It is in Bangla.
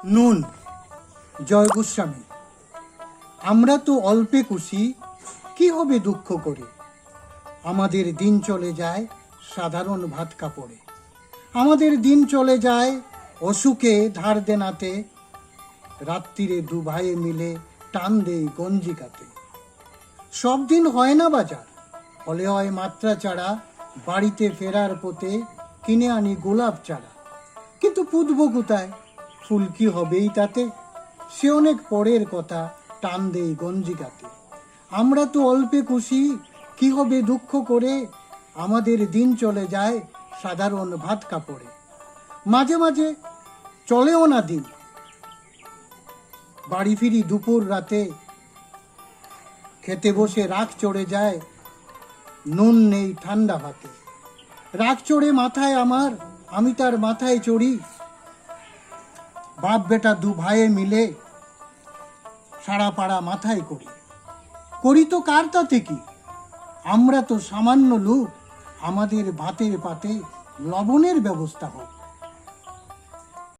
নুন। জয় গোস্বামী। আমরা তো অল্পে খুশি, কি হবে দুঃখ করে। আমাদের দিন চলে যায় সাধারণ ভাত কাপড়ে। আমাদের দিন চলে যায় অসুখে ধার দেনাতে। রাত্রিরে দু ভাইয়ে মিলে টান দেই গঞ্জিকাতে। সব দিন হয় না বাজার, ফলে হয় মাত্রা চারা। বাড়িতে ফেরার পথে কিনে আনি গোলাপ চারা। কিন্তু পুঁতব কোথায়, ফুল কি হবেই তাতে। সে অনেক পরের কথা, টান দেই গঞ্জিকাতে। আমরা তো অল্পে খুশি, কি হবে দুঃখ করে। আমাদের দিন চলে যায় সাধারণ ভাত কাপড়ে। মাঝে মাঝে চলেও না দিন, বাড়ি ফিরি দুপুর রাতে। খেতে বসে রাগ চড়ে যায়, নুন নেই ঠান্ডা ভাতে। রাগ চড়ে মাথায় আমার, আমি তার মাথায় চড়ি। বাপ বেটা দু ভাইয়ে মিলে সারা পাড়া মাথায় করি তো কার তাতে কি। আমরা তো সামান্য লোক, আমাদের ভাতের পাতে লবণের ব্যবস্থা হোক।